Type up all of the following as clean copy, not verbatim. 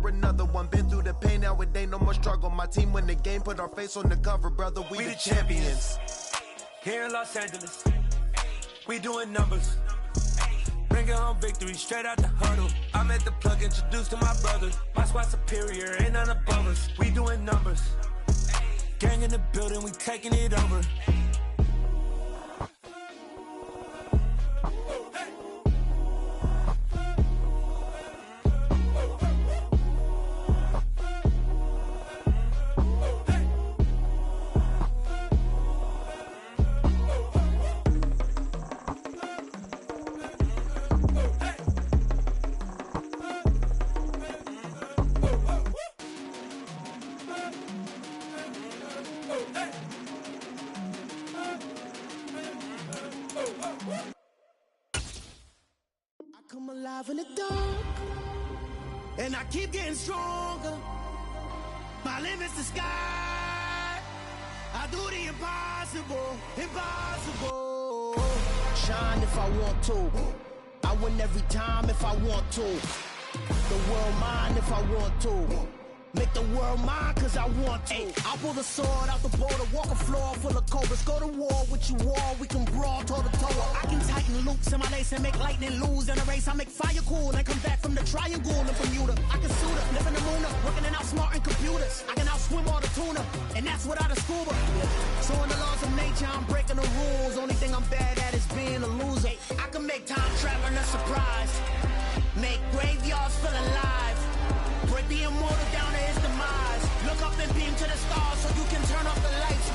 Another one, been through the pain, now it ain't no more struggle. My team win the game, put our face on the cover, brother, we the champions. Here in Los Angeles, we doing numbers. Bringing home victory straight out the huddle. I'm at the plug, introduced to my brothers. My squad superior, ain't none above us. We doing numbers. Gang in the building, we taking it over. Come alive in the dark, and I keep getting stronger. My limit's the sky. I do the impossible, impossible. Shine if I want to. I win every time if I want to. The world mine if I want to. Make the world mine cause I want to. Ay, I'll pull the sword out the border, walk a floor full of cobras. Go to war with you all, we can brawl toe to toe. I can tighten loops in my lace and make lightning lose in a race. I make fire cool and come back from the triangle in Bermuda. I can suit up, live in the moon up, working and outsmarting computers. I can outswim all the tuna, and that's without a scuba. So in the laws of nature, I'm breaking the rules. Only thing I'm bad at is being a loser. Ay, I can make time traveling a surprise. Make graveyards feel alive. Break the immortal down to his demise. Look up and beam to the stars so you can turn off the lights.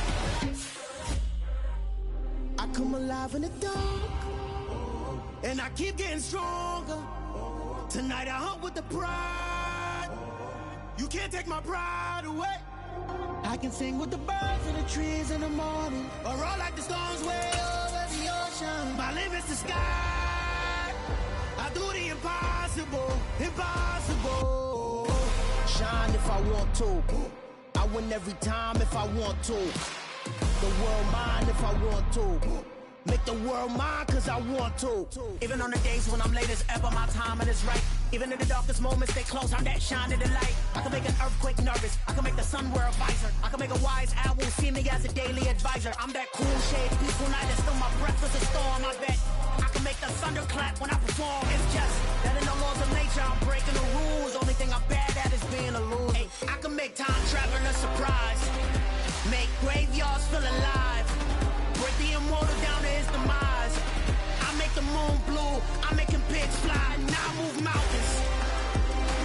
I come alive in the dark, and I keep getting stronger. Tonight I hunt with the pride. You can't take my pride away. I can sing with the birds and the trees in the morning, or roll like the storms way over the ocean. My limit's the sky. I do the impossible, impossible. Shine if I want to. I win every time if I want to. The world mine if I want to. Make the world mine cause I want to. Even on the days when I'm late as ever, my timing is right. Even in the darkest moments, stay close, I'm that shining the light. I can make an earthquake nervous, I can make the sun wear a visor. I can make a wise owl see me as a daily advisor. I'm that cool shade, peaceful night, that's still my breath is a storm, I bet. I can make the thunder clap when I perform. It's just that in the laws of nature, I'm breaking the rules. Only thing I'm bad at is being a loser. Ay, I can make time traveling a surprise. Make graveyards feel alive. Break the immortal down to his demise. I make the moon blue, I'm making pigs fly, and I move mountains.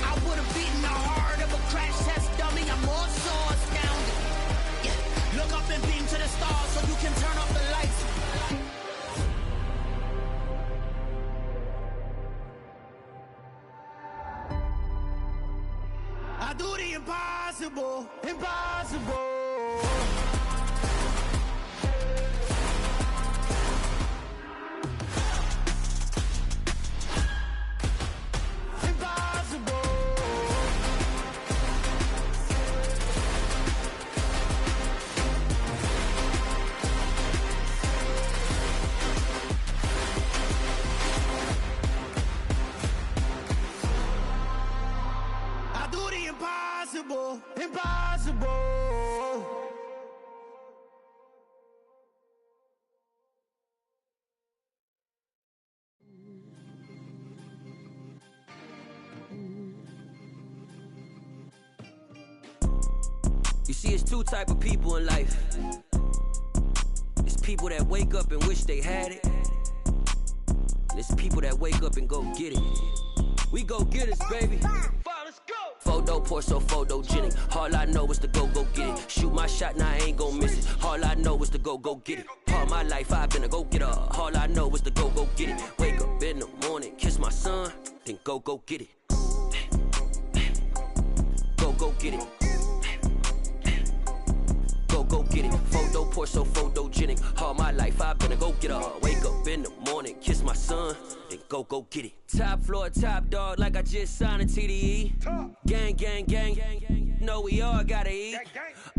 I would've beaten the heart of a crash test dummy. I'm more so astounded. Yeah. Look up and beam to the stars so you can turn off the lights. I do the impossible, impossible. Impossible, impossible. You see, it's two type of people in life. It's people that wake up and wish they had it, and it's people that wake up and go get it. We go get it, baby. Let's go. Photo pour so photogenic. All I know is to go get it. Shoot my shot, now I ain't gon' miss it. All I know is to go get it. All my life I've been a go getter. All I know is to go get it. Wake up in the morning, kiss my son, then go get it. Go get it. Go get it. Photo pour so photogenic. All my life I've been a go getter. Wake up in the morning, kiss my son, then go get it. Top floor, top dog, like I just signed a TDE. Gang. Know we all gotta eat.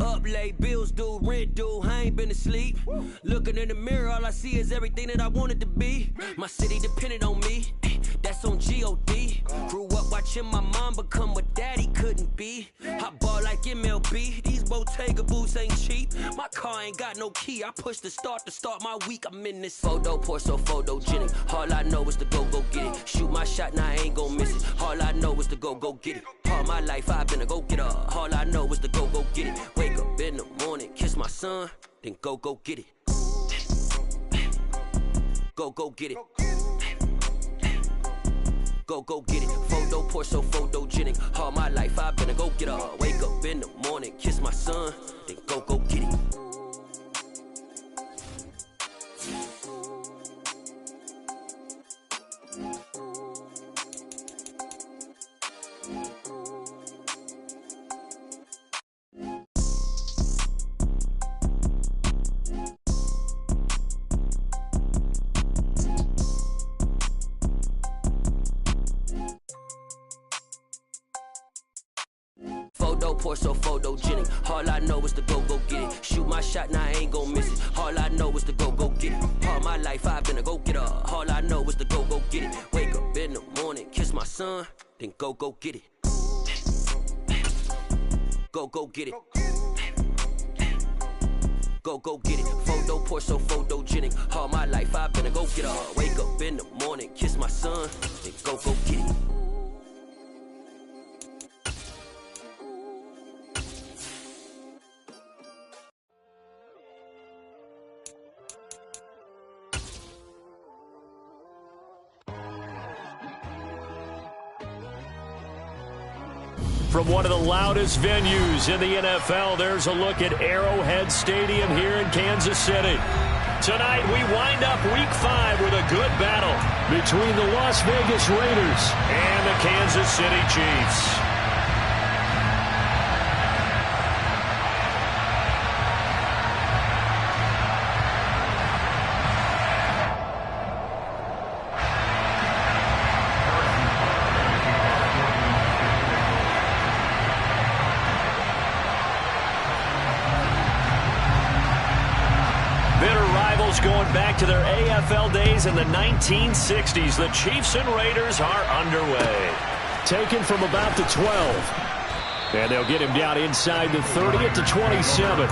Up late, bills due, rent due, I ain't been asleep. Looking in the mirror, all I see is everything that I wanted to be. My city depended on me. that's on G.O.D. Grew up watching my mom become what daddy couldn't be. I ball like MLB, these Bottega boots ain't cheap. My car ain't got no key, I push the start to start my week. I'm in this photo, pour so photogenic. All I know is to go get it. Shoot my shot, now I ain't gon' miss it. All I know is to go get it. All my life I've been a go-getter. All I know is to go get it. Wake up in the morning, kiss my son, then go get it. Go get it. Go get it. Photo, pour so photogenic. All my life I've been a go-getter. Wake up in the morning, kiss my son, then go get it. Pour so photogenic. All I know is to go get it. Shoot my shot, now I ain't gon' miss it. All I know is to go get it. All my life I've been a go-getter. All I know is to go get it. Wake up in the morning, kiss my son, then go get it. Go get it. Go get it. Photo, pour so photogenic. All my life I've been a go-getter. Wake up in the morning, kiss my son, then go get it. From one of the loudest venues in the NFL, there's a look at Arrowhead Stadium here in Kansas City. Tonight, we wind up Week 5 with a good battle between the Las Vegas Raiders and the Kansas City Chiefs. Going back to their AFL days in the 1960s, the Chiefs and Raiders are underway. Taken from about the 12. And they'll get him down inside the 30 at the 27.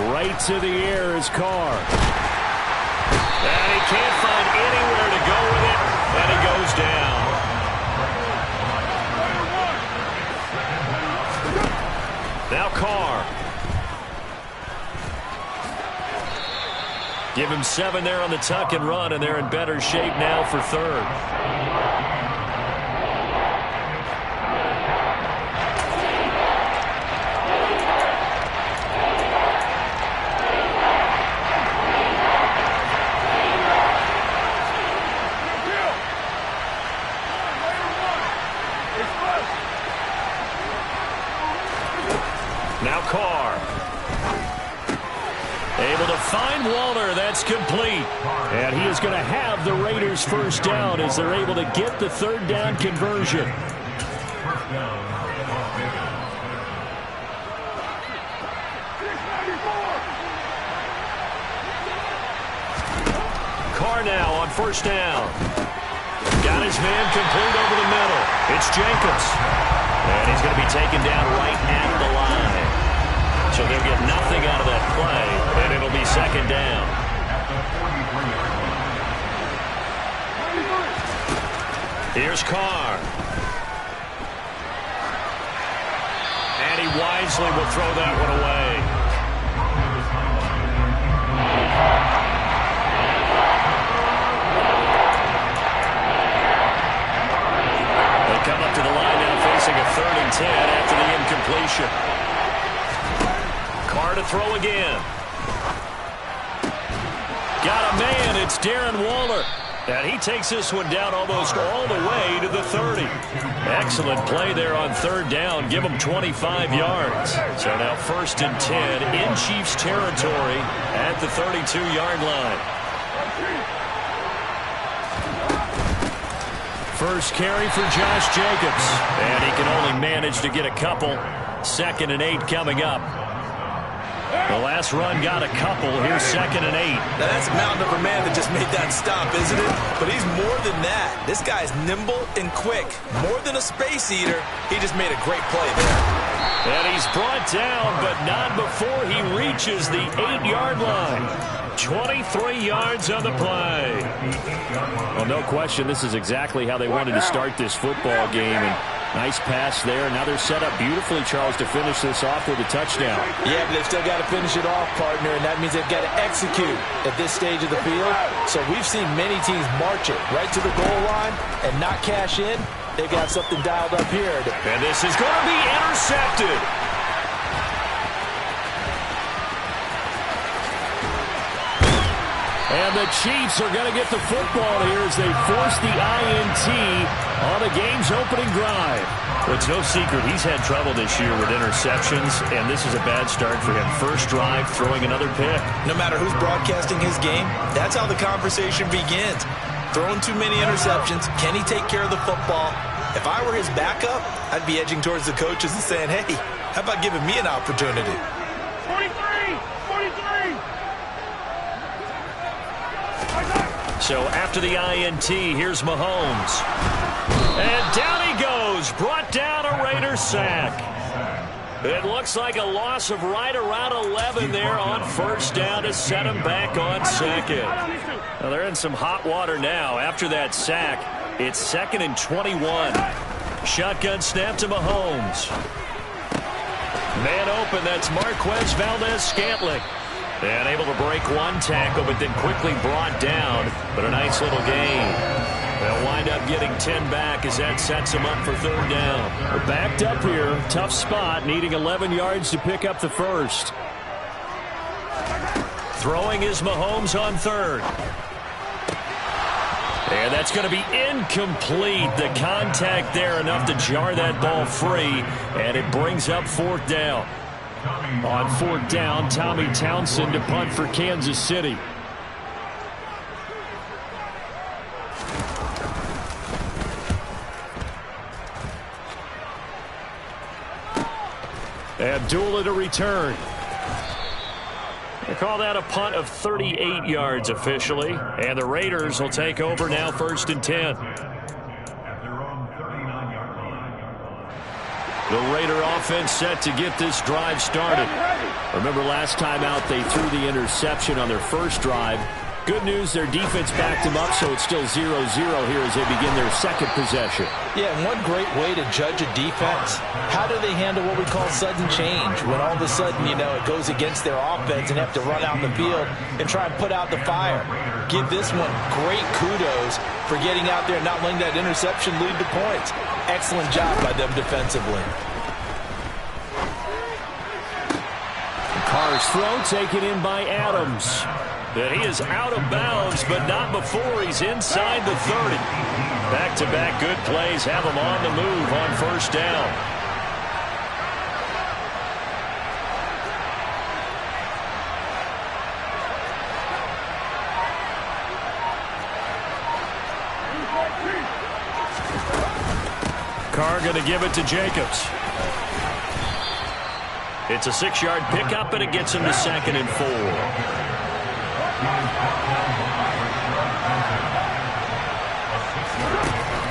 Right to the air is Carr. And he can't find anywhere to go with it, and he goes down. Now Carr. Give him 7 there on the tuck and run, and they're in better shape now for third. Now Carr. Able to find Waller. That's complete. And he is going to have the Raiders first down as they're able to get the third down conversion. Carr now on first down. Got his man complete over the middle. It's Jenkins. And he's going to be taken down right at the line. So they'll get nothing out of that play, and it'll be second down. Here's Carr. And he wisely will throw that one away. 3rd and 10 after the incompletion. Carr to throw again. Got a man. It's Darren Waller. And he takes this one down almost all the way to the 30. Excellent play there on 3rd down. Give them 25 yards. So now 1st and 10 in Chiefs territory at the 32-yard line. First carry for Josh Jacobs. And he can only manage to get a couple. 2nd and 8 coming up. The last run got a couple. Here's 2nd and 8. Now that's a mountain of a man that just made that stop, isn't it? But he's more than that. This guy's nimble and quick. More than a space eater. He just made a great play there. And he's brought down, but not before he reaches the 8-yard line. 23 yards on the play. Well, no question, this is exactly how they wanted to start this football game. And nice pass there. Now they're set up beautifully, Charles, to finish this off with a touchdown. Yeah, but they've still got to finish it off, partner, and that means they've got to execute at this stage of the field. So we've seen many teams march it right to the goal line and not cash in. They've got something dialed up here. And this is going to be intercepted. And the Chiefs are going to get the football here as they force the INT on the game's opening drive. Well, it's no secret he's had trouble this year with interceptions, and this is a bad start for him. First drive, throwing another pick. No matter who's broadcasting his game, that's how the conversation begins. Throwing too many interceptions. Can he take care of the football? If I were his backup, I'd be edging towards the coaches and saying, hey, how about giving me an opportunity? 43! So after the INT, here's Mahomes. And down he goes. Brought down a Raiders sack. It looks like a loss of right around 11 there on 1st down to set him back on 2nd. Now they're in some hot water now. After that sack, it's 2nd and 21. Shotgun snap to Mahomes. Man open, that's Marquez Valdez-Scantling. And able to break one tackle, but then quickly brought down. But a nice little gain. They'll wind up getting 10 back as that sets them up for 3rd down. We're backed up here. Tough spot, needing 11 yards to pick up the first. Throwing is Mahomes on 3rd. And that's going to be incomplete. The contact there enough to jar that ball free. And it brings up 4th down. On 4th down, Tommy Townsend to punt for Kansas City. Abdullah to return. They call that a punt of 38 yards officially. And the Raiders will take over now 1st and 10. The Raider offense set to get this drive started. Remember last time out they threw the interception on their first drive. Good news, their defense backed them up, so it's still 0-0 here as they begin their 2nd possession. Yeah, and one great way to judge a defense, how do they handle what we call sudden change? When all of a sudden, you know, it goes against their offense and have to run out in the field and try and put out the fire. Give this one great kudos for getting out there and not letting that interception lead to points. Excellent job by them defensively. Carr's throw taken in by Adams. That he is out of bounds, but not before he's inside the 30. Back-to-back good plays have him on the move on 1st down. Carr going to give it to Jacobs. It's a 6-yard pickup, and it gets him to 2nd and 4.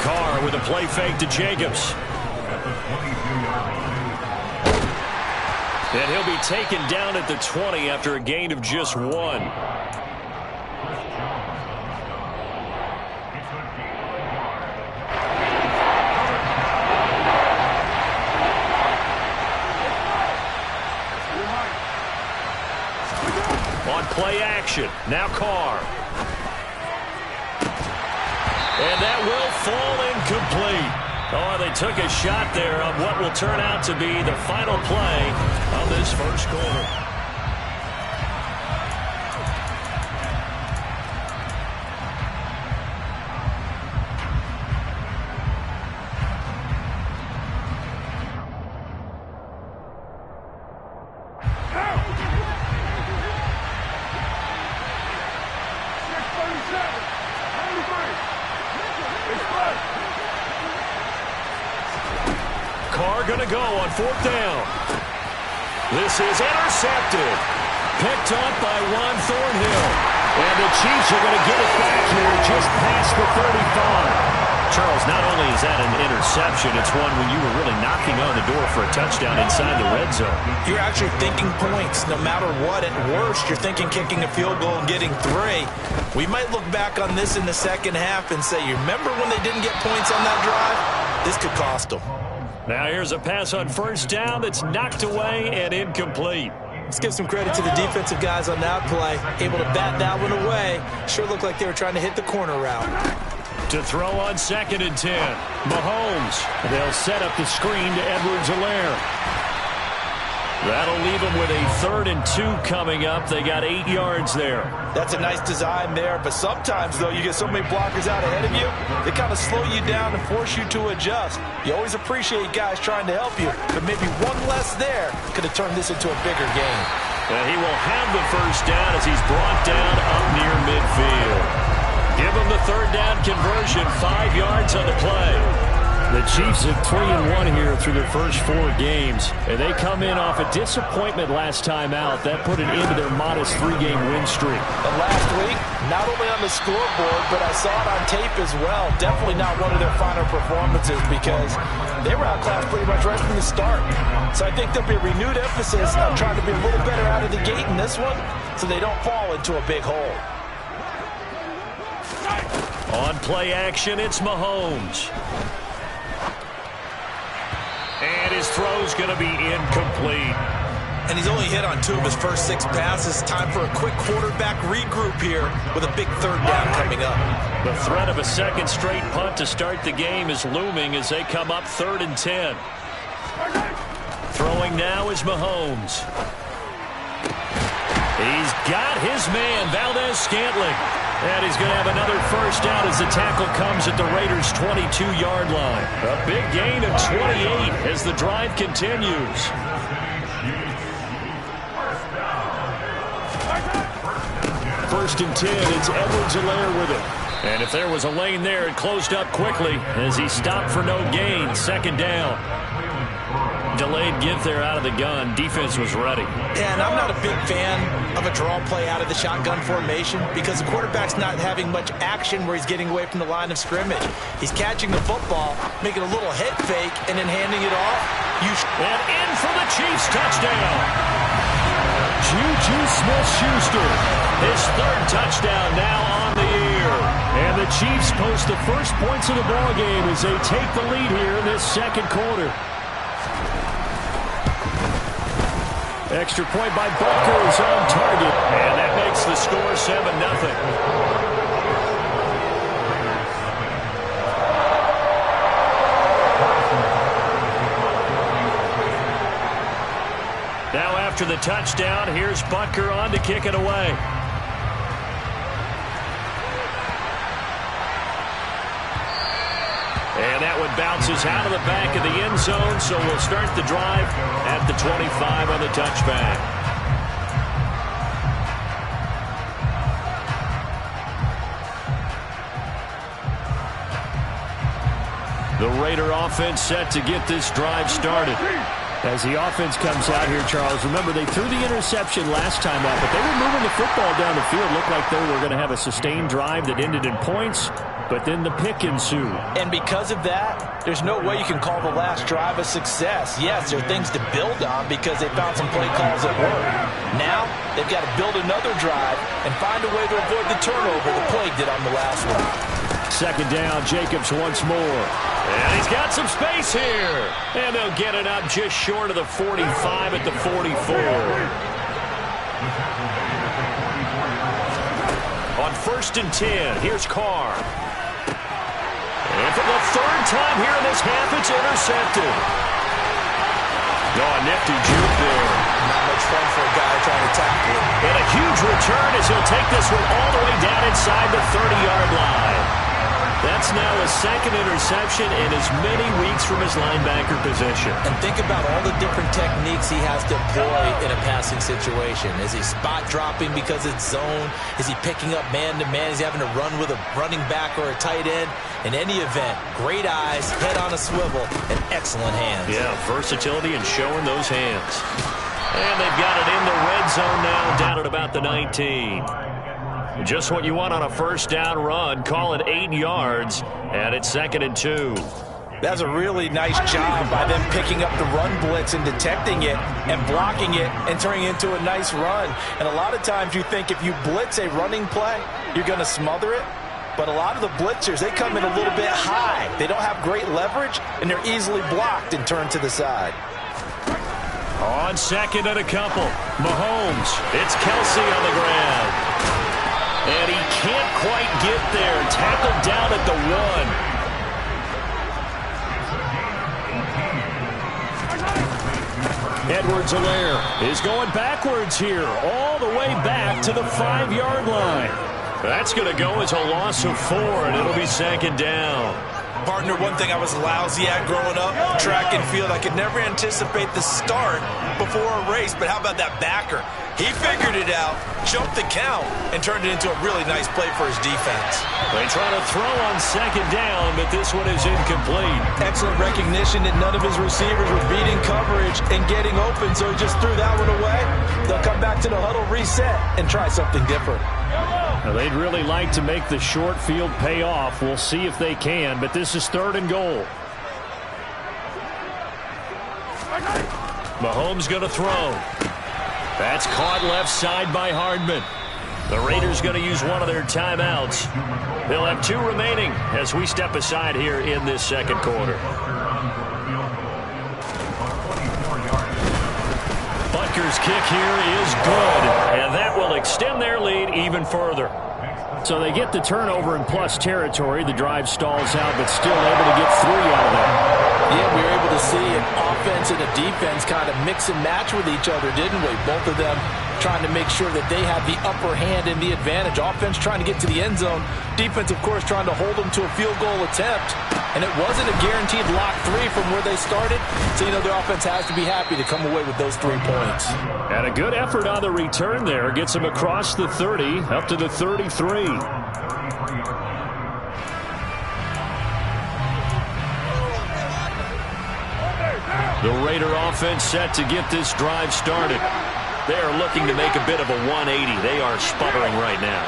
Carr with a play fake to Jacobs. And he'll be taken down at the 20 after a gain of just 1. On play action, now Carr. And that will fall incomplete. Oh, they took a shot there on what will turn out to be the final play of this first quarter. Going to go on fourth down. This is intercepted. Picked up by Juan Thornhill. And the Chiefs are going to get it back here just past the 35. Charles, not only is that an interception, it's one when you were really knocking on the door for a touchdown inside the red zone. You're actually thinking points. No matter what, at worst, you're thinking kicking a field goal and getting 3. We might look back on this in the second half and say, you remember when they didn't get points on that drive? This could cost them. Now here's a pass on first down that's knocked away and incomplete. Let's give some credit to the defensive guys on that play. Able to bat that one away. Sure looked like they were trying to hit the corner route. To throw on 2nd and 10. Mahomes. They'll set up the screen to Edwards-Helaire. That'll leave them with a 3rd and 2 coming up. They got 8 yards there. That's a nice design there, but sometimes, though, you get so many blockers out ahead of you, they kind of slow you down and force you to adjust. You always appreciate guys trying to help you, but maybe one less there could have turned this into a bigger game. And he will have the first down as he's brought down up near midfield. Give him the 3rd down conversion, 5 yards on the play. The Chiefs are 3-1 here through their first 4 games, and they come in off a disappointment last time out. That put an end to their modest 3-game win streak. And last week, not only on the scoreboard, but I saw it on tape as well. Definitely not one of their finer performances because they were outclassed pretty much right from the start. So I think there'll be a renewed emphasis on trying to be a little better out of the gate in this one so they don't fall into a big hole. On play action, it's Mahomes. And his throw's going to be incomplete. And he's only hit on 2 of his first 6 passes. Time for a quick quarterback regroup here with a big 3rd down coming up. The threat of a 2nd straight punt to start the game is looming as they come up 3rd and 10. Throwing now is Mahomes. He's got his man, Valdez-Scantling. And he's going to have another first down as the tackle comes at the Raiders' 22-yard line. A big gain of 28 as the drive continues. First and 10, it's Edwards-Helaire with it. And if there was a lane there, it closed up quickly as he stopped for no gain. 2nd down. Delayed give there out of the gun. Defense was ready. And I'm not a big fan of a draw play out of the shotgun formation because the quarterback's not having much action where he's getting away from the line of scrimmage. He's catching the football, making a little head fake, and then handing it off. And in for the Chiefs touchdown. Juju Smith-Schuster, his 3rd touchdown now on the year. And the Chiefs post the first points of the ballgame as they take the lead here in this 2nd quarter. Extra point by Butker is on target. And that makes the score 7-0. Now after the touchdown, here's Butker on to kick it away. And that one bounces out of the back of the end zone, so we'll start the drive at the 25 on the touchback. The Raider offense set to get this drive started. As the offense comes out here, Charles, remember they threw the interception last time out, but they were moving the football down the field. Looked like they were going to have a sustained drive that ended in points, but then the pick ensued. And because of that, there's no way you can call the last drive a success. Yes, there are things to build on because they found some play calls that work. Now, they've got to build another drive and find a way to avoid the turnover the Plague did on the last one. 2nd down, Jacobs once more. And he's got some space here. And they'll get it up just short of the 45 at the 44. On 1st and 10, here's Carr. And for the third time here in this half, it's intercepted. Oh, nifty juke there. Not much fun for a guy trying to tackle him. And a huge return as he'll take this one all the way down inside the 30-yard line. That's now a second interception in as many weeks from his linebacker position. And think about all the different techniques he has to employ in a passing situation. Is he spot dropping because it's zone? Is he picking up man-to-man? Is he having to run with a running back or a tight end? In any event, great eyes, head on a swivel, and excellent hands. Yeah, versatility and showing those hands. And they've got it in the red zone now, down at about the 19. Just what you want on a first down run. Call it 8 yards, and it's 2nd and 2. That's a really nice job by them picking up the run blitz and detecting it and blocking it and turning it into a nice run. And a lot of times you think if you blitz a running play, you're going to smother it. But a lot of the blitzers, they come in a little bit high. They don't have great leverage, and they're easily blocked and turned to the side. On 2nd and a couple, Mahomes. It's Kelsey on the ground. And he can't quite get there. Tackled down at the 1. Edwards-Helaire is going backwards here, all the way back to the 5-yard line. That's going to go as a loss of 4, and it'll be 2nd down. Partner, one thing I was lousy at growing up, track and field, I could never anticipate the start before a race, but how about that backer? He figured it out, jumped the count, and turned it into a really nice play for his defense. They try to throw on 2nd down, but this one is incomplete. Excellent recognition that none of his receivers were beating coverage and getting open, so he just threw that one away. They'll come back to the huddle, reset, and try something different. Now, they'd really like to make the short field pay off. We'll see if they can, but this is 3rd and goal. Mahomes going to throw. That's caught left side by Hardman. The Raiders going to use one of their timeouts. They'll have 2 remaining as we step aside here in this 2nd quarter. Butker's kick here is good, and that will extend their lead even further. So they get the turnover in plus territory. The drive stalls out, but still able to get 3 out of that. Yeah, we were able to see an offense and a defense kind of mix and match with each other, didn't we? Both of them trying to make sure that they had the upper hand and the advantage. Offense trying to get to the end zone. Defense, of course, trying to hold them to a field goal attempt. And it wasn't a guaranteed lock 3 from where they started. So, you know, their offense has to be happy to come away with those 3 points. And a good effort on the return there. Gets them across the 30, up to the 33. The Raider offense set to get this drive started. They are looking to make a bit of a 180. They are sputtering right now.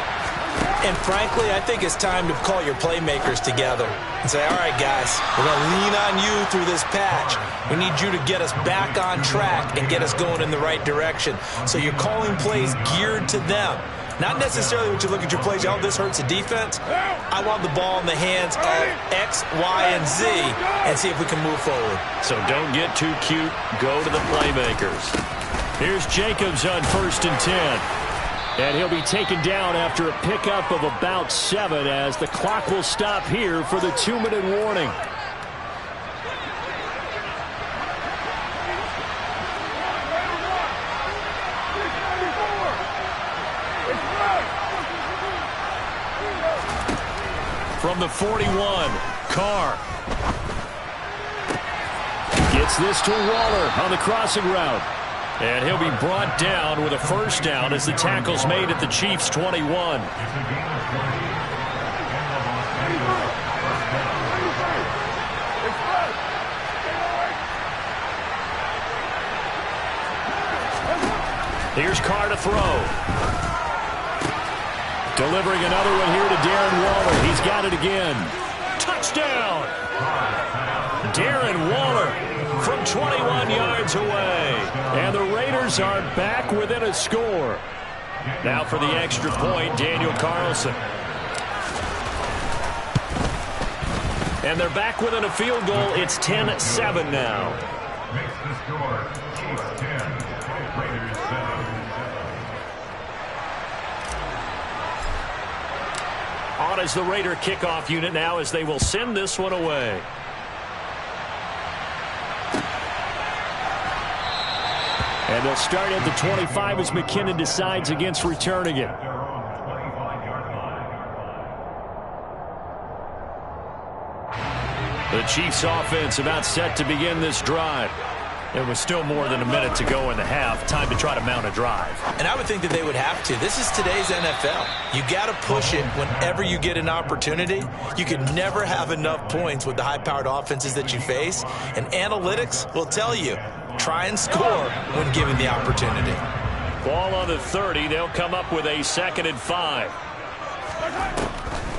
And frankly, I think it's time to call your playmakers together and say, all right, guys, we're going to lean on you through this patch. We need you to get us back on track and get us going in the right direction. So you're calling plays geared to them. Not necessarily when you look at your plays, oh, this hurts the defense. I want the ball in the hands of X, Y, and Z and see if we can move forward. So don't get too cute. Go to the playmakers. Here's Jacobs on 1st and 10. And he'll be taken down after a pickup of about 7 as the clock will stop here for the 2-minute warning. From the 41, Carr gets this to Waller on the crossing route. And he'll be brought down with a first down as the tackle's made at the Chiefs' 21. Here's Carr to throw. Delivering another one here to Darren Waller. He's got it again. Touchdown! Darren Waller from 21 yards away. And the Raiders are back within a score. Now for the extra point, Daniel Carlson. And they're back within a field goal. It's 10-7 now. Makes the score, Chiefs 10, Raiders 7. On as the Raider kickoff unit now as they will send this one away. And they'll start at the 25 as McKinnon decides against returning it. The Chiefs offense about set to begin this drive. There was still more than a minute to go in the half. Time to try to mount a drive. And I would think that they would have to. This is today's NFL. You got to push it whenever you get an opportunity. You can never have enough points with the high-powered offenses that you face. And analytics will tell you, try and score when given the opportunity. Ball on the 30. They'll come up with a 2nd and 5.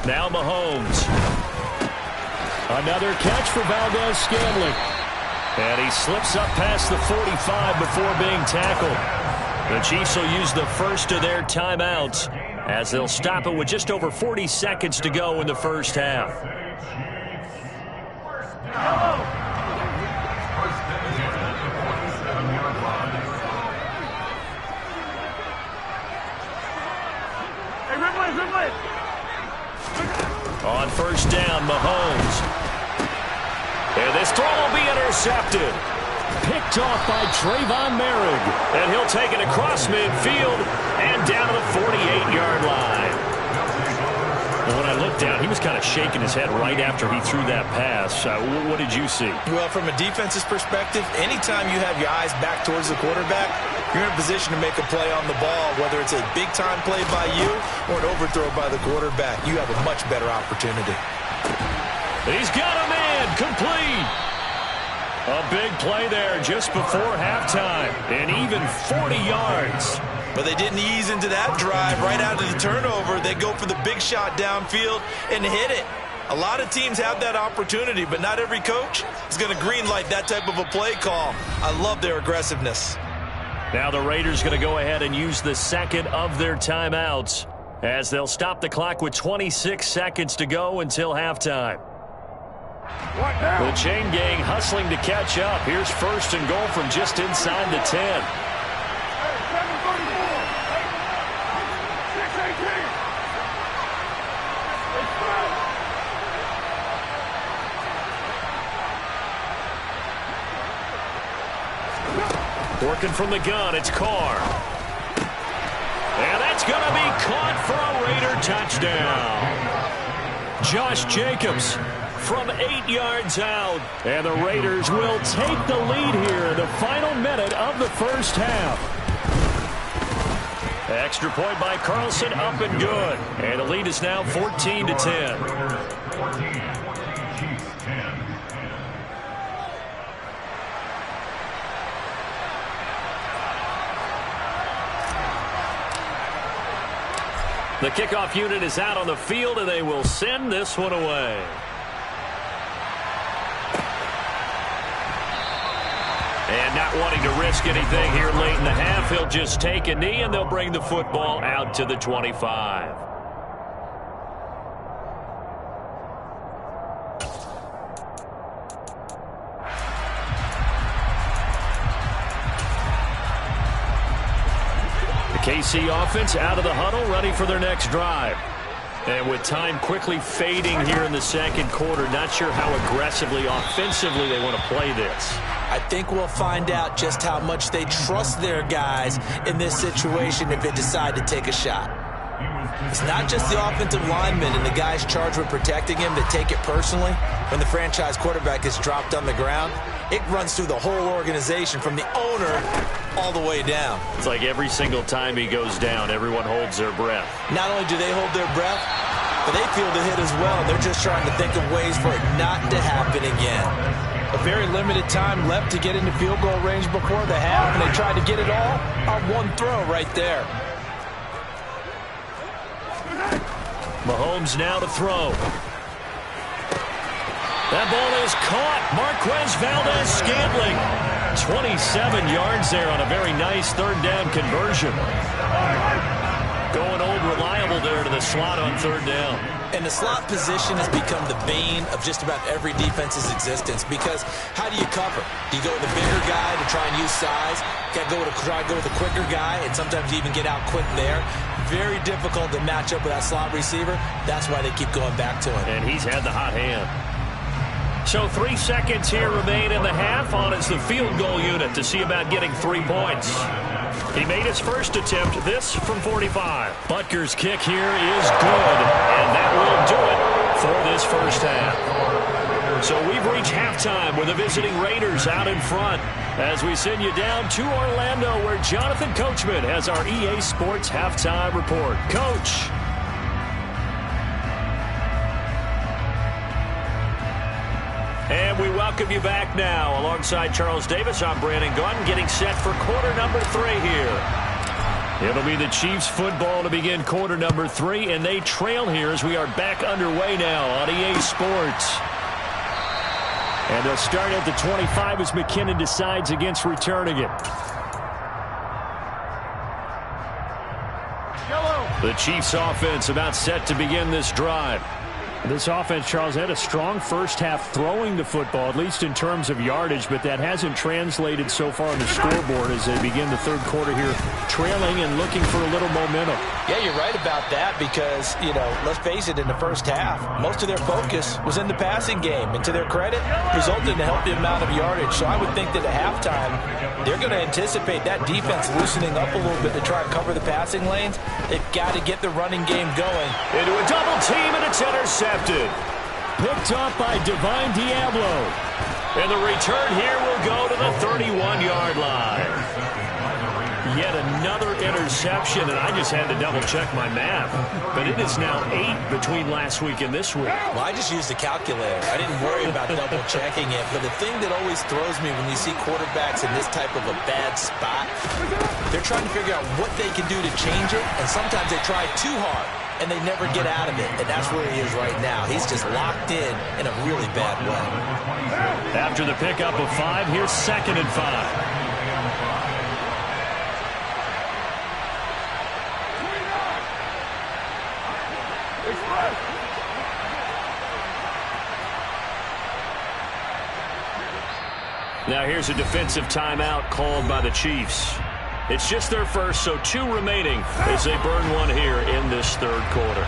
Now Mahomes. Another catch for Valdez-Scantling. And he slips up past the 45 before being tackled. The Chiefs will use the first of their timeouts as they'll stop it with just over 40 seconds to go in the first half. On first down, Mahomes. And this throw will be intercepted. Picked off by Trayvon Merrick. And he'll take it across midfield and down to the 48-yard line. And when I looked down, he was kind of shaking his head right after he threw that pass. What did you see? Well, from a defense's perspective, anytime you have your eyes back towards the quarterback, you're in a position to make a play on the ball, whether it's a big-time play by you or an overthrow by the quarterback. You have a much better opportunity. He's got a man, complete. A big play there just before halftime, and even 40 yards. But they didn't ease into that drive right out of the turnover. They go for the big shot downfield and hit it. A lot of teams have that opportunity, but not every coach is going to greenlight that type of a play call. I love their aggressiveness. Now the Raiders going to go ahead and use the second of their timeouts as they'll stop the clock with 26 seconds to go until halftime. The chain gang hustling to catch up. Here's 1st and goal from just inside the 10. Working from the gun, it's Carr. And that's going to be caught for a Raider touchdown. Josh Jacobs from 8 yards out. And the Raiders will take the lead here in the final minute of the first half. Extra point by Carlson, up and good. And the lead is now 14-10. The kickoff unit is out on the field, and they will send this one away. And not wanting to risk anything here late in the half, he'll just take a knee, and they'll bring the football out to the 25. The KC offense out of the huddle, ready for their next drive. And with time quickly fading here in the second quarter, not sure how aggressively, offensively they want to play this. I think we'll find out just how much they trust their guys in this situation if they decide to take a shot. It's not just the offensive linemen and the guys charged with protecting him that take it personally. When the franchise quarterback is dropped on the ground, it runs through the whole organization from the owner all the way down. It's like every single time he goes down, everyone holds their breath. Not only do they hold their breath, but they feel the hit as well. They're just trying to think of ways for it not to happen again. A very limited time left to get into field goal range before the half, and they tried to get it all on one throw right there. Mahomes now to throw. That ball is caught. Marquez Valdez-Scantling. 27 yards there on a very nice third down conversion. Going old reliable there to the slot on third down. And the slot position has become the bane of just about every defense's existence, because how do you cover? Do you go with the bigger guy to try and use size? You got to try to go with the quicker guy, and sometimes you even get out quick there. Very difficult to match up with that slot receiver. That's why they keep going back to him. And he's had the hot hand. So 3 seconds here remain in the half. On is the field goal unit to see about getting 3 points. He made his first attempt, this from 45. Butker's kick here is good, and that will do it for this first half. So we've reached halftime with the visiting Raiders out in front as we send you down to Orlando, where Jonathan Coachman has our EA Sports Halftime Report. Coach. And we welcome you back now. Alongside Charles Davis, I'm Brandon Gunn, getting set for quarter number 3 here. It'll be the Chiefs football to begin quarter number 3, and they trail here as we are back underway now on EA Sports. And they'll start at the 25 as McKinnon decides against returning it. The Chiefs offense about set to begin this drive. This offense, Charles, had a strong first half throwing the football, at least in terms of yardage, but that hasn't translated so far on the scoreboard as they begin the third quarter here, trailing and looking for a little momentum. Yeah, you're right about that because, let's face it, in the first half, most of their focus was in the passing game. And to their credit, resulted in a healthy amount of yardage. So I would think that at halftime, they're going to anticipate that defense loosening up a little bit to try and cover the passing lanes. They've got to get the running game going. Into a double team, and it's intercepted. Picked up by Divine Diablo. And the return here will go to the 31-yard line. Yet another interception, and I just had to double-check my math. But it is now 8 between last week and this week. Well, I just used the calculator. I didn't worry about double-checking it. But the thing that always throws me when you see quarterbacks in this type of a bad spot, they're trying to figure out what they can do to change it, and sometimes they try too hard, and they never get out of it. And that's where he is right now. He's just locked in a really bad way. After the pickup of 5, here's 2nd and 5. Now here's a defensive timeout called by the Chiefs. It's just their first, so 2 remaining as they burn one here in this third quarter.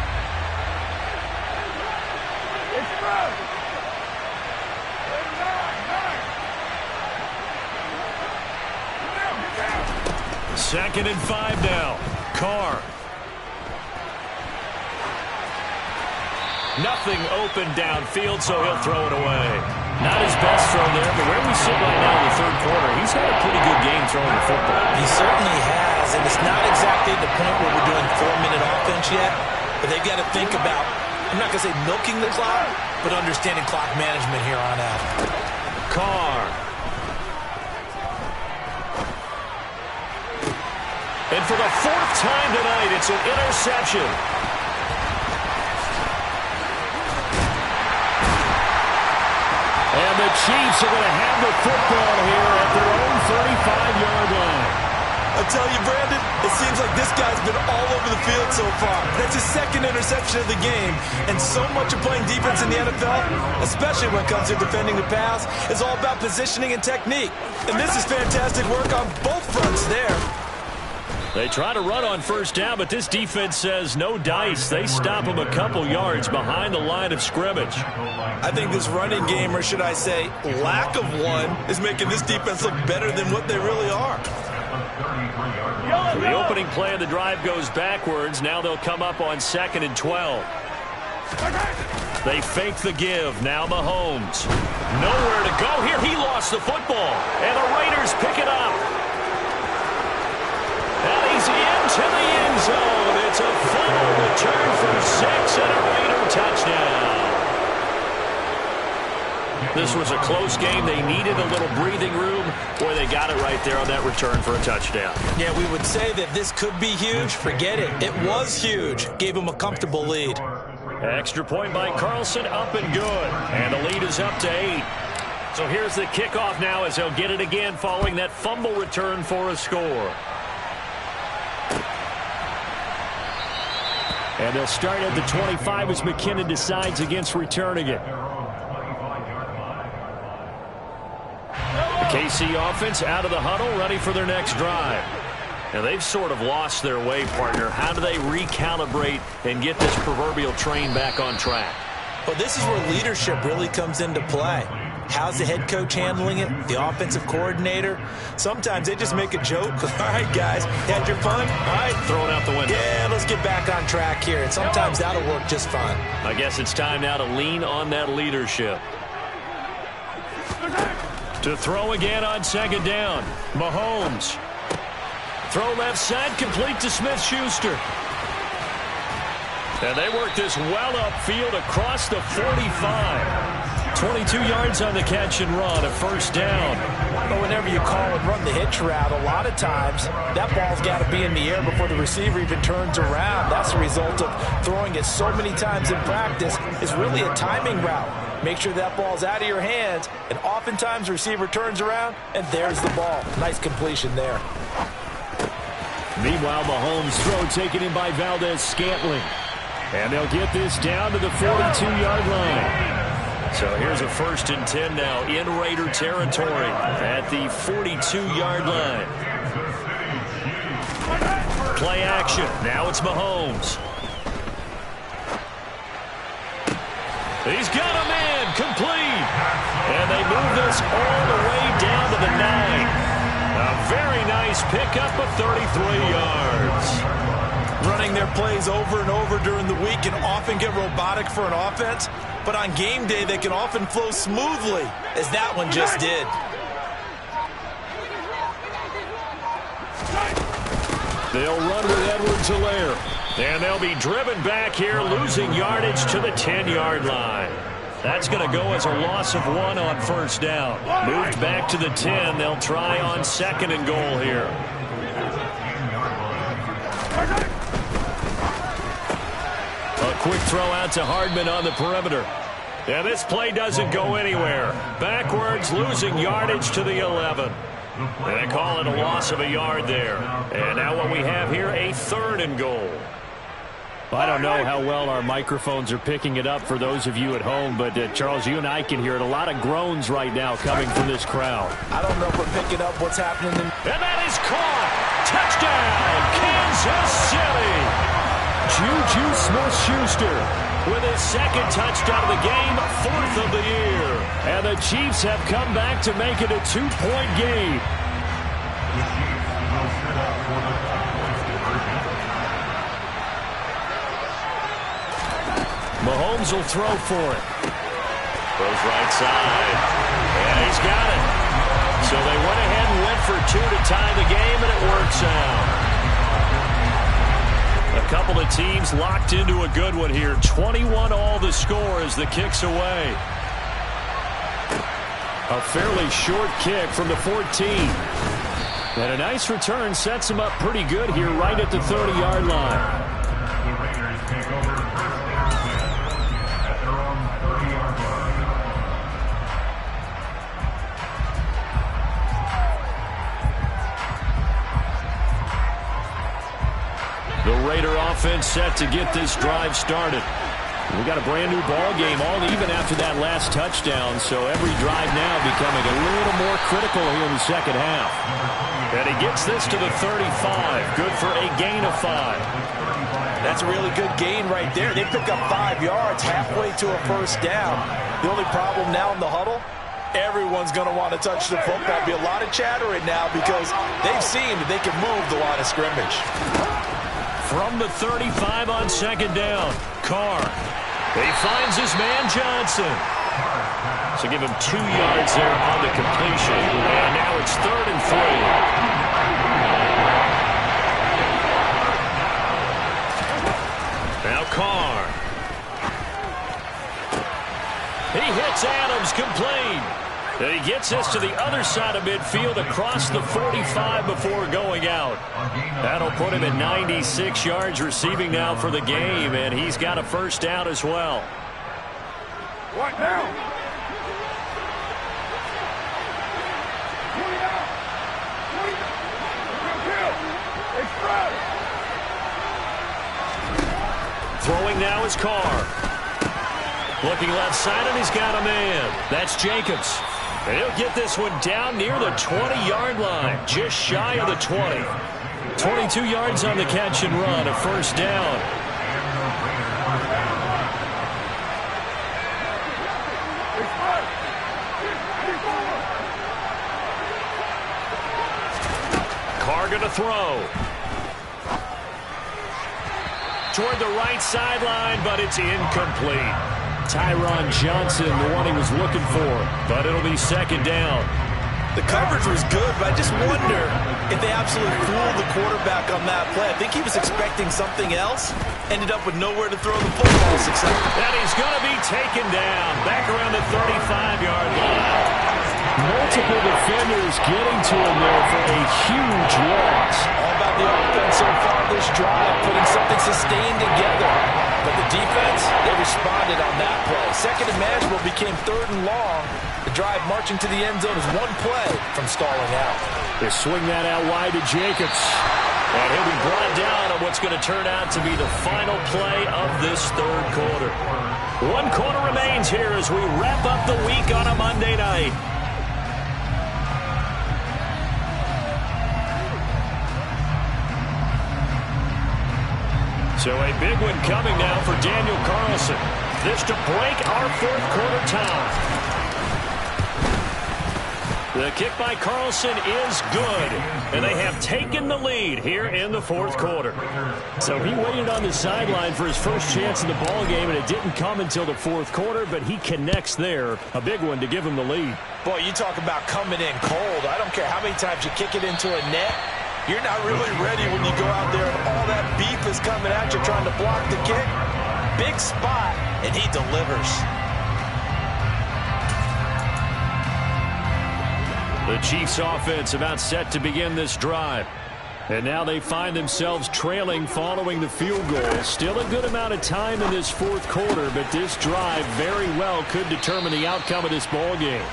Second and 5 now. Carr. Nothing open downfield, so he'll throw it away. Not his best throw there, but where we sit right now in the third quarter, he's had a pretty good game throwing the football. He certainly has, and it's not exactly the point where we're doing 4-minute offense yet, but they've got to think about, I'm not going to say milking the clock, but understanding clock management here on out. Carr. And for the 4th time tonight, it's an interception. And the Chiefs are going to have the football here at their own 35-yard line. I tell you, Brandon, it seems like this guy's been all over the field so far. That's his 2nd interception of the game. And so much of playing defense in the NFL, especially when it comes to defending the pass, is all about positioning and technique. And this is fantastic work on both fronts there. They try to run on first down, but this defense says no dice. They stop him a couple yards behind the line of scrimmage. I think this running game, or should I say lack of one, is making this defense look better than what they really are. So the opening play of the drive goes backwards. Now they'll come up on 2nd and 12. They fake the give. Now Mahomes. Nowhere to go here. He lost the football. And the Raiders pick it up. And he's into the end zone. It's a full return for 6 and a Raider touchdown. This was a close game. They needed a little breathing room. Boy, they got it right there on that return for a touchdown. Yeah, we would say that this could be huge. Forget it. It was huge. Gave him a comfortable lead. Extra point by Carlson, up and good. And the lead is up to 8. So here's the kickoff now as they'll get it again following that fumble return for a score. And they'll start at the 25 as McKinnon decides against returning it. The KC offense out of the huddle, ready for their next drive. Now, they've sort of lost their way, partner. How do they recalibrate and get this proverbial train back on track? Well, this is where leadership really comes into play. How's the head coach handling it? The offensive coordinator? Sometimes they just make a joke. All right, guys, had your fun? All right. Throw it out the window. Yeah, let's get back on track here. And sometimes that'll work just fine. I guess it's time now to lean on that leadership. To throw again on second down. Mahomes. Throw left side, complete to Smith-Schuster. And they work this well upfield across the 45. 22 yards on the catch and run, a first down. But whenever you call and run the hitch route, a lot of times that ball's got to be in the air before the receiver even turns around. That's the result of throwing it so many times in practice. It's really a timing route. Make sure that ball's out of your hands, and oftentimes the receiver turns around, and there's the ball. Nice completion there. Meanwhile, Mahomes' throw taken in by Valdez-Scantling. And they'll get this down to the 42-yard line. So here's a 1st and 10 now in Raider territory at the 42-yard line. Play action. Now it's Mahomes. He's got a man complete. And they move this all the way down to the 9. A very nice pickup of 33 yards. Running their plays over and over during the week can often get robotic for an offense, but on game day they can often flow smoothly, as that one just did. They'll run with Edwards-Helaire. And they'll be driven back here, losing yardage to the 10-yard line. That's going to go as a loss of 1 on first down. Moved back to the 10. They'll try on 2nd and goal here. A quick throw out to Hardman on the perimeter. And this play doesn't go anywhere. Backwards, losing yardage to the 11. And they call it a loss of a yard there. And now what we have here, a 3rd and goal. I don't know how well our microphones are picking it up for those of you at home, but Charles, you and I can hear it. A lot of groans right now coming from this crowd. I don't know if we're picking up what's happening. And that is caught. Touchdown, Kansas City. Juju Smith-Schuster with his 2nd touchdown of the game, 4th of the year. And the Chiefs have come back to make it a 2-point game. Mahomes will throw for it. Throws right side. And he's got it. So they went ahead and went for 2 to tie the game, and it works out. A couple of teams locked into a good one here. 21 all the score as the kick's away. A fairly short kick from the 14. And a nice return sets them up pretty good here right at the 30-yard line. The Raider offense set to get this drive started. We got a brand new ball game, all even after that last touchdown, so every drive now becoming a little more critical here in the second half. And he gets this to the 35, good for a gain of 5. That's a really good gain right there. They pick up 5 yards halfway to a first down. The only problem now in the huddle, everyone's going to want to touch the football. Be a lot of chatter right now because they've seen that they can move the line of scrimmage. From the 35 on second down, Carr. He finds his man Johnson. So give him 2 yards there on the completion. And now it's 3rd and 3. Now Carr. He hits Adams complete. And he gets this to the other side of midfield across the 45 before going out. That'll put him at 96 yards receiving now for the game, and he's got a first down as well. What now? Throwing now is Carr. Looking left side, and he's got a man. That's Jacobs. And he'll get this one down near the 20-yard line, just shy of the 20. 22 yards on the catch and run, a first down. Carr going to throw. Toward the right sideline, but it's incomplete. Tyron Johnson, the one he was looking for, but it'll be second down. The coverage was good, but I just wonder if they absolutely fooled the quarterback on that play. I think he was expecting something else. Ended up with nowhere to throw the football. And he's going to be taken down back around the 35-yard line. Multiple defenders getting to him there for a huge loss. All about the offense so far this drive, putting something sustained together. But the defense, they responded on that play. Second and manageable became third and long. The drive marching to the end zone is one play from stalling out. They swing that out wide to Jacobs. And he'll be brought down on what's going to turn out to be the final play of this third quarter. 1 quarter remains here as we wrap up the week on a Monday night. So a big one coming now for Daniel Carlson. This to break our fourth quarter tie. The kick by Carlson is good, and they have taken the lead here in the fourth quarter. So he waited on the sideline for his first chance in the ball game, and it didn't come until the fourth quarter, but he connects there. A big one to give him the lead. Boy, you talk about coming in cold. I don't care how many times you kick it into a net. You're not really ready when you go out there and all that beef is coming at you trying to block the kick. Big spot, and he delivers. The Chiefs offense about set to begin this drive. And now they find themselves trailing following the field goal. Still a good amount of time in this fourth quarter, but this drive very well could determine the outcome of this ball game.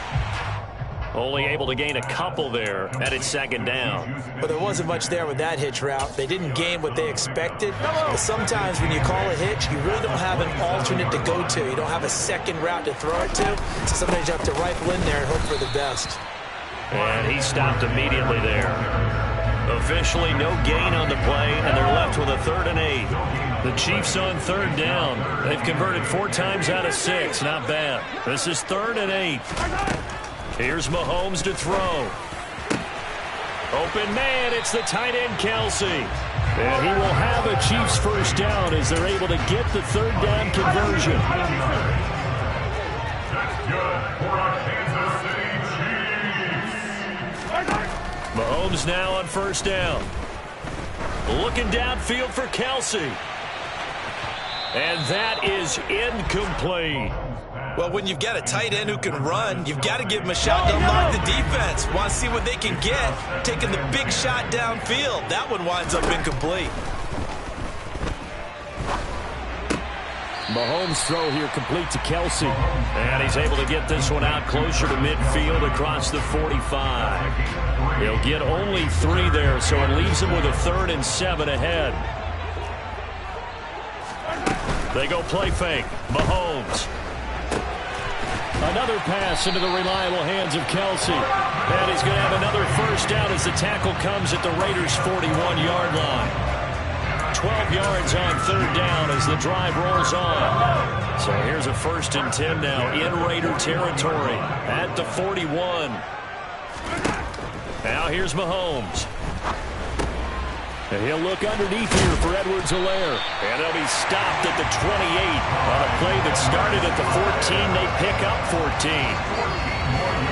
Only able to gain a couple there, and it's second down. But there wasn't much there with that hitch route. They didn't gain what they expected. But sometimes when you call a hitch, you really don't have an alternate to go to. You don't have a second route to throw it to. So sometimes you have to rifle in there and hope for the best. And he stopped immediately there. Officially no gain on the play, and they're left with a 3rd and 8. The Chiefs on 3rd down. They've converted 4 times out of 6. Not bad. This is 3rd and 8. Here's Mahomes to throw. Open man, it's the tight end Kelsey. And he will have a Chiefs first down as they're able to get the 3rd down conversion. That's good for our Kansas City Chiefs. Mahomes now on 1st down. Looking downfield for Kelsey. And that is incomplete. Well, when you've got a tight end who can run, you've got to give him a shot to unlock the defense. Want to see what they can get, taking the big shot downfield. That one winds up incomplete. Mahomes' throw here complete to Kelsey. And he's able to get this one out closer to midfield across the 45. He'll get only 3 there, so it leaves him with a 3rd and 7 ahead. They go play fake. Mahomes. Another pass into the reliable hands of Kelsey. And he's going to have another first down as the tackle comes at the Raiders' 41-yard line. 12 yards on 3rd down as the drive rolls on. So here's a 1st and 10 now in Raider territory at the 41. Now here's Mahomes. And he'll look underneath here for Edwards-Helaire. And they'll be stopped at the 28 on a play that started at the 14. They pick up 14.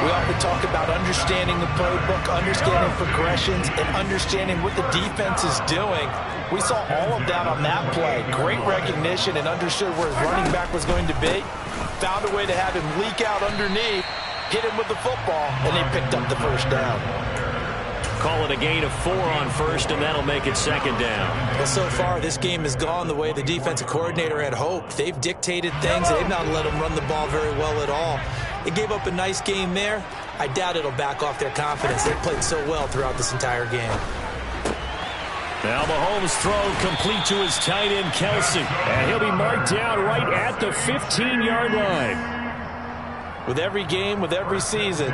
We often talk about understanding the playbook, understanding progressions, and understanding what the defense is doing. We saw all of that on that play. Great recognition and understood where his running back was going to be. Found a way to have him leak out underneath, hit him with the football, and they picked up the first down. Call it a gain of 4 on 1st, and that'll make it 2nd down. Well, so far, this game has gone the way the defensive coordinator had hoped. They've dictated things. They've not let them run the ball very well at all. They gave up a nice game there. I doubt it'll back off their confidence. They played so well throughout this entire game. Now Mahomes' throw complete to his tight end, Kelsey. And he'll be marked down right at the 15-yard line. With every game, with every season,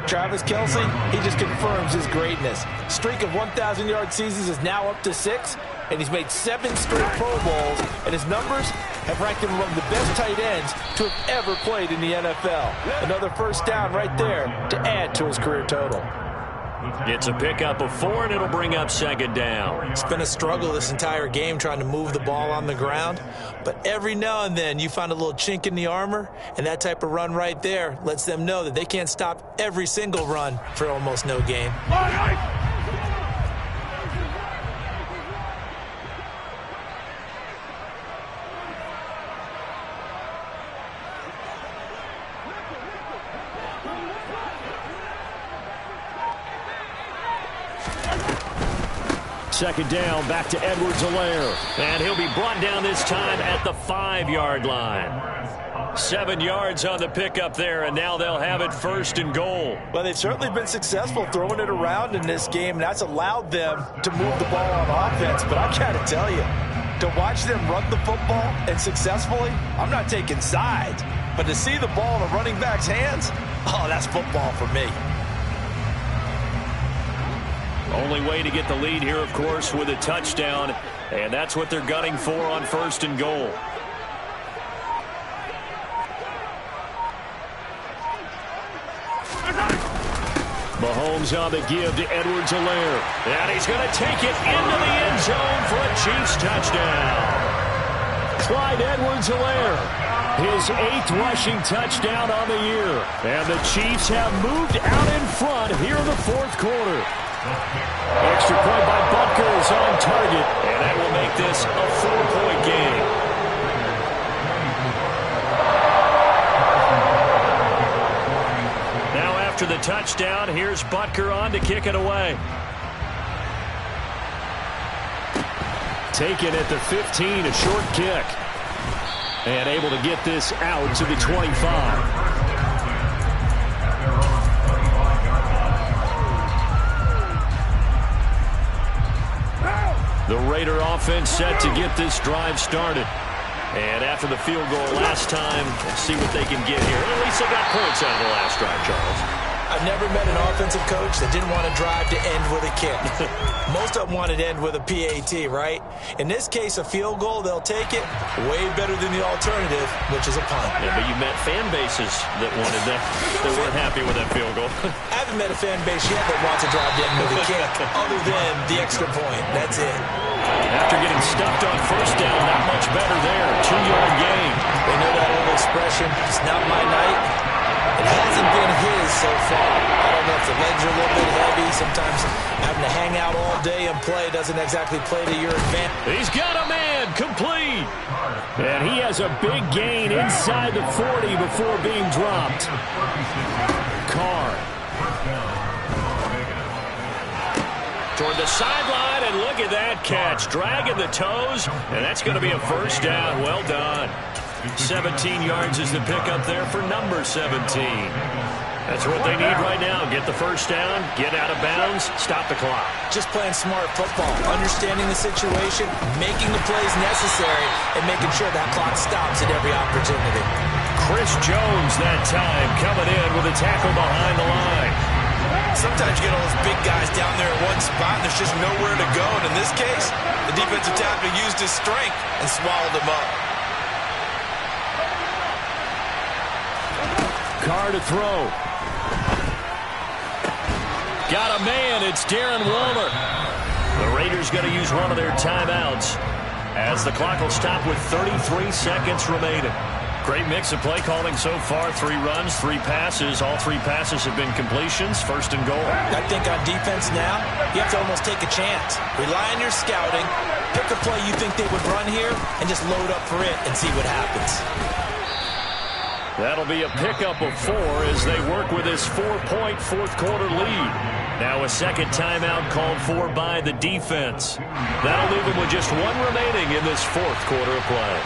Travis Kelsey, he just confirms his greatness. Streak of 1,000-yard seasons is now up to 6, and he's made 7 straight Pro Bowls, and his numbers have ranked him among the best tight ends to have ever played in the NFL. Another first down right there to add to his career total. It's a pickup of 4, and it'll bring up second down. It's been a struggle this entire game trying to move the ball on the ground, but every now and then you find a little chink in the armor, and that type of run right there lets them know that they can't stop every single run for almost no gain. Second down, back to Edwards-Helaire. And he'll be brought down this time at the 5-yard line. 7 yards on the pickup there, and now they'll have it first and goal. Well, they've certainly been successful throwing it around in this game, and that's allowed them to move the ball on offense. But I got to tell you, to watch them run the football and successfully, I'm not taking sides. But to see the ball in a running back's hands, oh, that's football for me. Only way to get the lead here, of course, with a touchdown, and that's what they're gunning for on first and goal. Mahomes on the give to Edwards-Helaire, and he's going to take it into the end zone for a Chiefs touchdown. Clyde Edwards-Helaire, his 8th rushing touchdown on the year, and the Chiefs have moved out in front here in the 4th quarter. Extra point by Butker is on target, and that will make this a 4-point game. Now after the touchdown, here's Butker on to kick it away. Taken at the 15, a short kick. And able to get this out to the 25. The Raider offense set to get this drive started. And after the field goal last time, see what they can get here. At least they got points out of the last drive, Charles. I've never met an offensive coach that didn't want to drive to end with a kick. Most of them wanted to end with a PAT, right? In this case, a field goal, they'll take it. Way better than the alternative, which is a punt. Yeah, but you met fan bases that wanted that, that weren't happy with that field goal. I haven't met a fan base yet that wants to drive to end with a kick, other than the extra point. That's it. After getting stuffed on first down, not much better there. 2-yard gain. They know that old expression, it's not my night. It hasn't been his so far. I don't know if the legs are a little bit heavy. Sometimes having to hang out all day and play doesn't exactly play to your advantage. He's got a man, complete. And he has a big gain inside the 40 before being dropped. Carr. Toward the sideline, and look at that catch. Dragging the toes, and that's going to be a first down. Well done. 17 yards is the pickup there for number 17. That's what they need right now. Get the first down, get out of bounds, stop the clock. Just playing smart football, understanding the situation, making the plays necessary, and making sure that clock stops at every opportunity. Chris Jones that time coming in with a tackle behind the line. Sometimes you get all those big guys down there in one spot, and there's just nowhere to go. And in this case, the defensive tackle used his strength and swallowed him up. Carr to throw. Got a man. It's Darren Waller. The Raiders going to use one of their timeouts as the clock will stop with 33 seconds remaining. Great mix of play calling so far. 3 runs, 3 passes. All 3 passes have been completions. First and goal. I think on defense now, you have to almost take a chance. Rely on your scouting. Pick a play you think they would run here and just load up for it and see what happens. That'll be a pickup of 4 as they work with this 4-point 4th quarter lead. Now a second timeout called for by the defense. That'll leave them with just 1 remaining in this 4th quarter of play.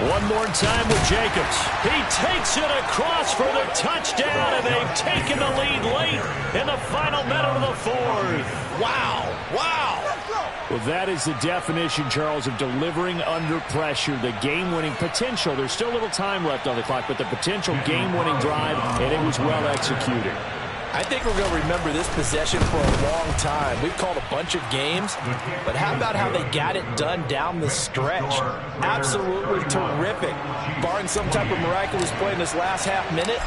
One more time with Jacobs. He takes it across for the touchdown, and they've taken the lead late in the final middle of the fourth. Wow. Wow. Well, that is the definition, Charles, of delivering under pressure. The game-winning potential. There's still a little time left on the clock, but the potential game-winning drive, and it was well executed. I think we're going to remember this possession for a long time. We've called a bunch of games, but how about how they got it done down the stretch? Absolutely terrific. Barring some type of miraculous play in this last half minute,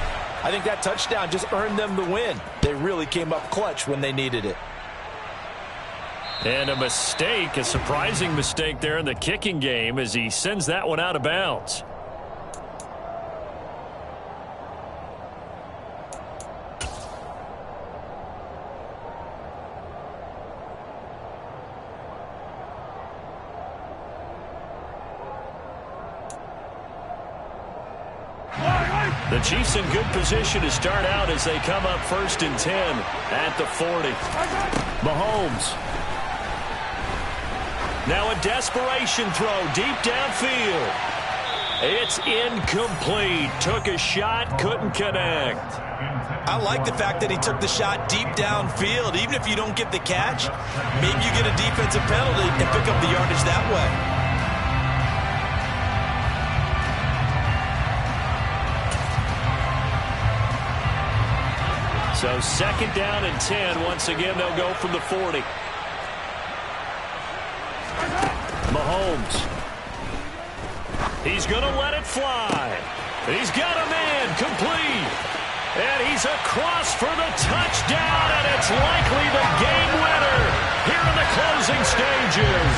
I think that touchdown just earned them the win. They really came up clutch when they needed it. And a mistake, a surprising mistake there in the kicking game as he sends that one out of bounds. The Chiefs in good position to start out as they come up 1st and 10 at the 40. Mahomes. Now a desperation throw deep downfield. It's incomplete. Took a shot, couldn't connect. I like the fact that he took the shot deep downfield. Even if you don't get the catch, maybe you get a defensive penalty and pick up the yardage that way. So 2nd down and 10. Once again, they'll go from the 40. Mahomes. He's going to let it fly. He's got a man complete. And he's across for the touchdown, and it's likely the game winner here in the closing stages.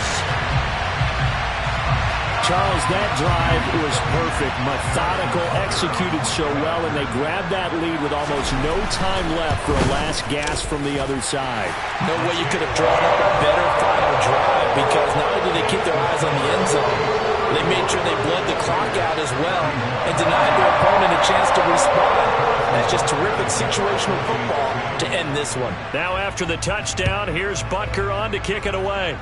Charles, that drive was perfect, methodical, executed so well, and they grabbed that lead with almost no time left for a last gasp from the other side. No way you could have drawn up a better final drive, because not only did they keep their eyes on the end zone, they made sure they bled the clock out as well and denied their opponent a chance to respond. That's just terrific situational football to end this one. Now after the touchdown, here's Butker on to kick it away.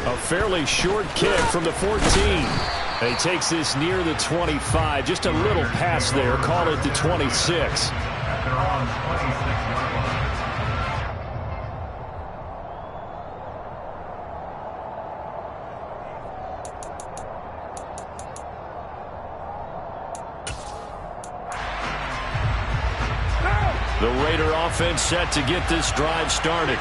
A fairly short kick from the 14. He takes this near the 25. Just a little pass there. Call it the 26. The Raider offense set to get this drive started.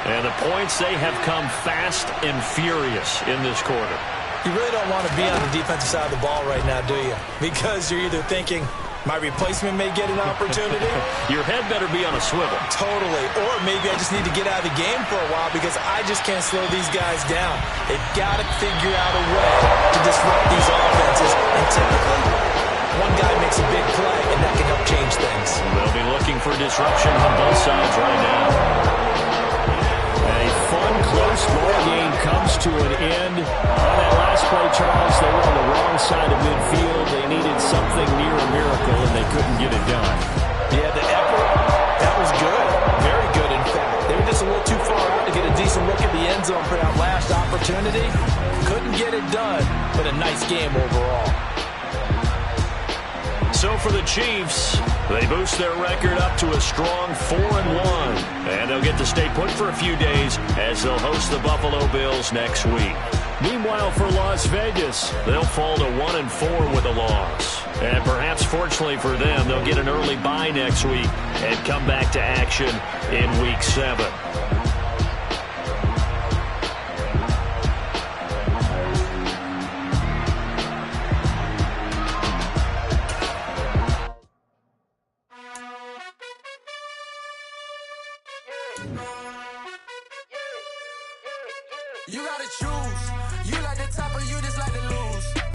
And the points, they have come fast and furious in this quarter. You really don't want to be on the defensive side of the ball right now, do you? Because you're either thinking, my replacement may get an opportunity. Your head better be on a swivel. Totally. Or maybe I just need to get out of the game for a while because I just can't slow these guys down. They've got to figure out a way to disrupt these offenses. And typically, one guy makes a big play, and that can help change things. They'll be looking for disruption on both sides right now. A fun, close ball game comes to an end. On that last play, Charles, they were on the wrong side of midfield. They needed something near a miracle, and they couldn't get it done. Yeah, the effort, that was good. Very good, in fact. They were just a little too far out to get a decent look at the end zone for that last opportunity. Couldn't get it done, but a nice game overall. So for the Chiefs, they boost their record up to a strong 4-1. And they'll get to stay put for a few days as they'll host the Buffalo Bills next week. Meanwhile, for Las Vegas, they'll fall to 1-4 with a loss. And perhaps fortunately for them, they'll get an early bye next week and come back to action in Week 7.